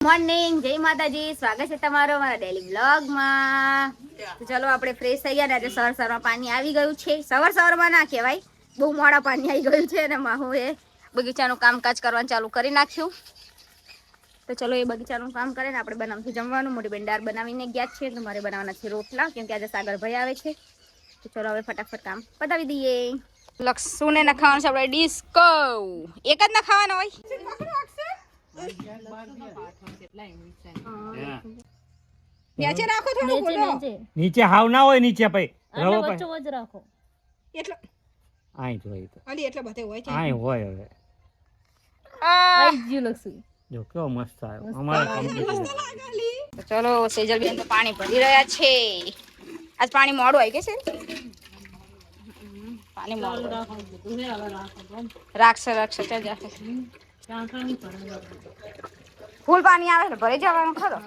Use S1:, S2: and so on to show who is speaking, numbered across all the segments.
S1: Morning, જય માતાજી. સ્વાગત છે તમારો અમારા ડેલી વ્લોગમાં. તો ચલો આપણે ફ્રેશ થઈ ગયા ને આજે સવારમાં પાણી આવી ગયું છે. સવારમાં ના કહેવાય, બહુ મોડા પાણી આવી ગયું છે અને માહુએ બગીચાનું કામકાજ કરવાનું ચાલુ કરી નાખ્યું. તો ચલો એ બગીચાનું કામ કરે ને આપણે બનાવશું જમવાનું. મોટી બેન દાળ બનાવીને ગયા છે તો મારે બનાવવાના છે રોટલા, કેમ કે આજે સાગરભાઈ આવે છે. તો ચલો હવે ફટાફટ કામ પતાવી દઈએ. લક્ષુને ના ખાવાનું છે આપણે ડિસ્કો. એક જ ના ખાવાના હોય. નીચે રાખો, થોડું બોલો.
S2: નીચે હાવ ના હોય, નીચે ભાઈ રવો
S1: વચ્ચે વચ્ચ રાખો. એટલે
S2: આઈ જોઈ તો
S1: અલી એટલે બધે હોય છે.
S2: આઈ હોય હવે
S1: આઈ જી લક્ષુ
S2: જો કેવો મસ્ત આવ્યો અમારે કમ્પ્લીટ.
S1: તો ચલો સેજલ બેન તો પાણી ભરી રહ્યા છે. આજ પાણી મોડું આવી ગયું છે. પાણી મોડું રાખશે ચાલ જાશે. ફૂલ પાણી આવે ભરી જવાનું ખરો.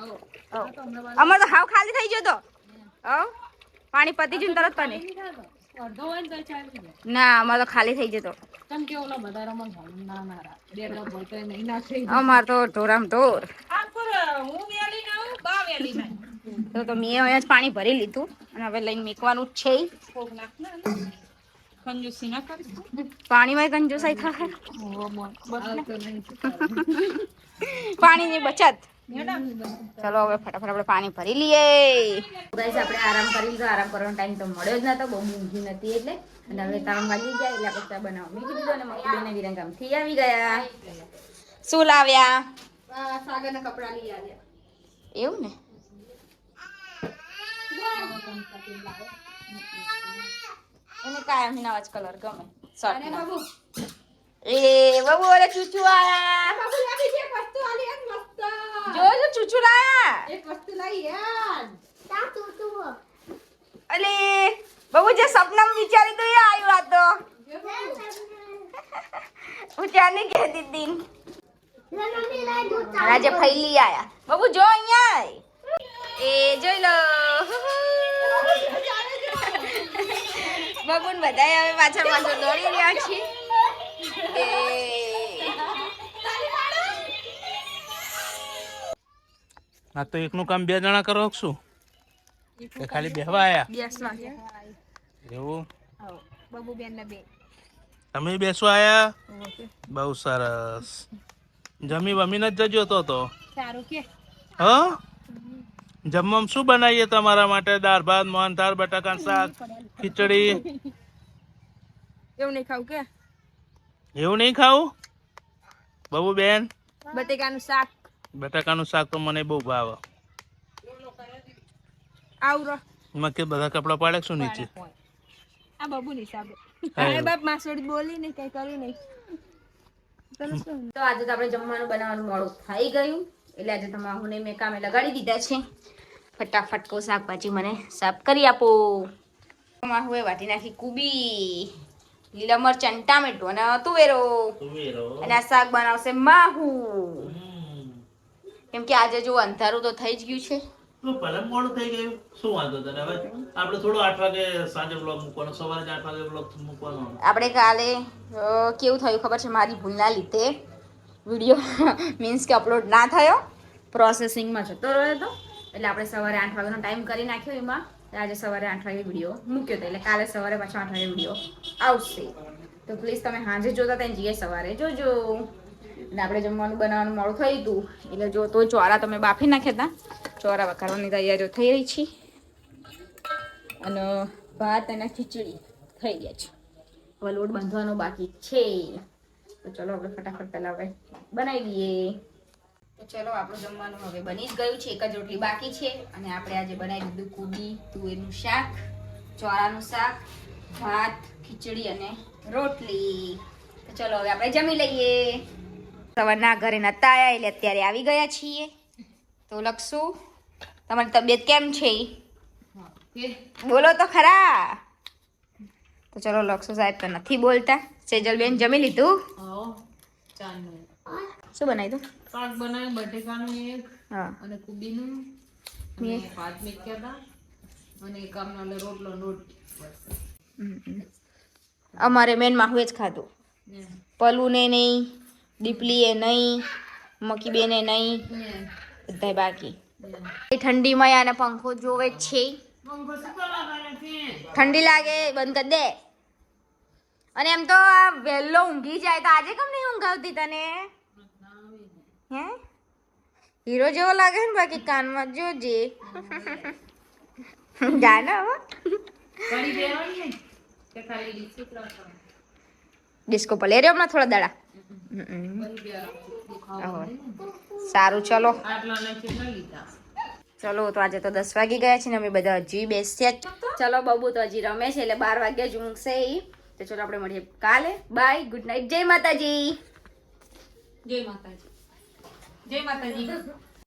S1: અમાર તો હાવ ખાલી થઈ ગયો તો પાણી પતી ગયું તરત પાણી ના, અમાર તો ખાલી થઈ ગયો. અમાર તો ઢોરામ ઢોર. તો મેં અહીંયા જ પાણી ભરી લીધું અને હવે લઈને મેકવાનું જ છે. પાણીમાં કંજુસાઈ થાય. પાણીની બચત. ચલો હવે ફટાફટ આપણે પાણી ભરી લઈએ. ગાઈસ આપણે આરામ કરી લીધો. આરામ કરવાનો ટાઈમ તો મળ્યો જ નતો, બહુ ઊંઘી નથી એટલે. અને હવે 3 વાગી ગયા એટલે આપણે ચા બનાવવા મૂકી દીધો અને મમ્મી બેન વિરંગામથી આવી ગયા. શું લાવ્યા? સાગરના કપડા લઈ આવ્યા. એવું ને? એને કાયમ નવા જ કલર ગમે. શર્ટ બાબુ એ બાબુ ઓલે ચૂચુ આયા. બાબુ લાવી જે વસ્તુ આલી એક મસ્ત. જો ચૂચુ લાયા. એક વસ્તુ લાવી યાર. તા ચૂચુ. અલે બાબુ જે સપનામ વિચારી તો એ આવ્યું આ તો. હું ત્યાંની કહેતી હતી. રાજે ફૈલી આયા. બાબુ જો અહીંયા એ જોઈ લો. બબુન બધાય હવે પાછળ દોડી રહ્યા છે.
S2: આ તો એકનું કામ 2 જણા કરો છું કે ખાલી બેહવા આયા? એવું
S1: બબુ બેન ને બે
S2: તમે બેસવા આયા? બહુ સરસ. જમી વમીને જ જજો તો
S1: સારું કે
S2: હા. જમવામાં શું બનાવીએ તમારા માટે? દાળ ભાત, મોહનથાળ, બટાકાનું શાક, ખીચડી.
S1: એવું નહીં ખાવું કે?
S2: એવું નહીં ખાવું બાબુ બેન? બટાકાનું શાક તો મને બહુ ભાવે. એમાં કે બધા કપડા પાડે શું નીચે?
S1: આ બાબુ ની સાબે અરે બાપ માસોડી બોલી ને કઈ કર્યું નહીં. તો આજે તો આપણે જમવાનું બનાવવાનું મોડું થઈ ગયું એટલે આજે તો માહુને મેં કામે લગાડી દીધા છે. ફટાફટ કો શાકભાજી મને સાફ કરી આપો. માહુએ વાટી નાખી કુબી, લીલા મરચાં, ટામેટું અને તુવેરો. અને આ શાક બનાવશે માહુ, કેમ કે આજે જો અંધારું તો થઈ જ ગયું છે.
S2: ભલે મોડું થઈ ગયું, શું વાંધો તને? હવે આપણે થોડો 8 વાગે સાંજે બ્લોગ મૂકવાનો, સવારે 8 વાગે બ્લોગ મૂકવાનો.
S1: આપણે કાલે કેવું થયું ખબર છે? મારી ભૂલના લીધે વિડીયો મીન્સ કે અપલોડ ના થયો, પ્રોસેસિંગમાં જતો રહ્યો હતો. એટલે આપણે સવારે 8 વાગ્યાનો ટાઈમ કરી નાખ્યો એમાં. આજે સવારે 8 વાગે વિડીયો મૂક્યો હતો એટલે કાલે સવારે પાછો 8 વાગે વિડીયો આવશે. તો પ્લીઝ તમે સાંજે જોતા હતા જઈએ સવારે જોજો. અને આપણે જમવાનું બનાવવાનું મોડું થયું હતું એટલે જો તો ચોરા તમે બાફી નાખ્યા હતા. ચોરા વઘારવાની તૈયારીઓ થઈ રહી છે અને ભાત અને ખીચડી થઈ ગયા છે. હવે લોટ બાંધવાનો બાકી છે. તો ચલો આપણે ફટાફટ પહેલાં હવે બનાવી દઈએ. તો ચલો આપણું જમવાનું હવે બની જ ગયું છે. એક જ રોટલી બાકી છે અને આપણે આજે બનાવી દીધું કુબી, તુવેરનું શાક, ચોરાનું શાક, ભાત, ખીચડી અને રોટલી. તો ચલો હવે આપણે જમી લઈએ. સવારના ઘરે નતા આવ્યા એટલે અત્યારે આવી ગયા છીએ. તો લક્ષુ, તમારી તબિયત કેમ છે? બોલો તો ખરા. તો ચલો લક્ષુ સાહેબ તો નથી બોલતા. સેજલ બેન જમી લીધું? શું બનાવી દઉં?
S3: શાક બનાવ્યું બટેકાનું એક અને કુબીનું અને ભાત મેક્યા હતા અને એક આમનો રોટલો રોટી.
S1: અમારે મેન માહુએ જ ખાધું. પલુને નહીં, દીપલીએ નહીં, મકી બેને નહીં. બધાય બાકી. એ ઠંડીમાં આને પંખો જોવે જ છે. ઠંડી લાગે બંધ કરી દે. અને એમ તો આ વહેલો ઊંઘી જાય તો આજે કેમ નહીં ઊંઘ આવતી તને? હે હીરો જેવો લાગે ને, બાકી કાનમાં જોજે. જાને હવે
S3: કડી દેવાની ને કે ખાલી ડિસ્કો લાવવાનું.
S1: ડિસ્કો પર લે રહ્યો હમણાં થોડા દાડા. સારું ચલો
S3: આટલા ને કેટલા લીધા?
S1: ચલો તો આજે તો 10 વાગી ગયા છે ને અમે બધા હજી બેસ્યા જ. ચલો બબુ તો હજી રમે છે એટલે 12 વાગ્યા જ ઊંઘશે ઈ. તો ચલો આપણે મળીએ કાલે. બાય, ગુડ નાઇટ, જય માતાજી.
S3: જય માતાજી. જય માતાજી.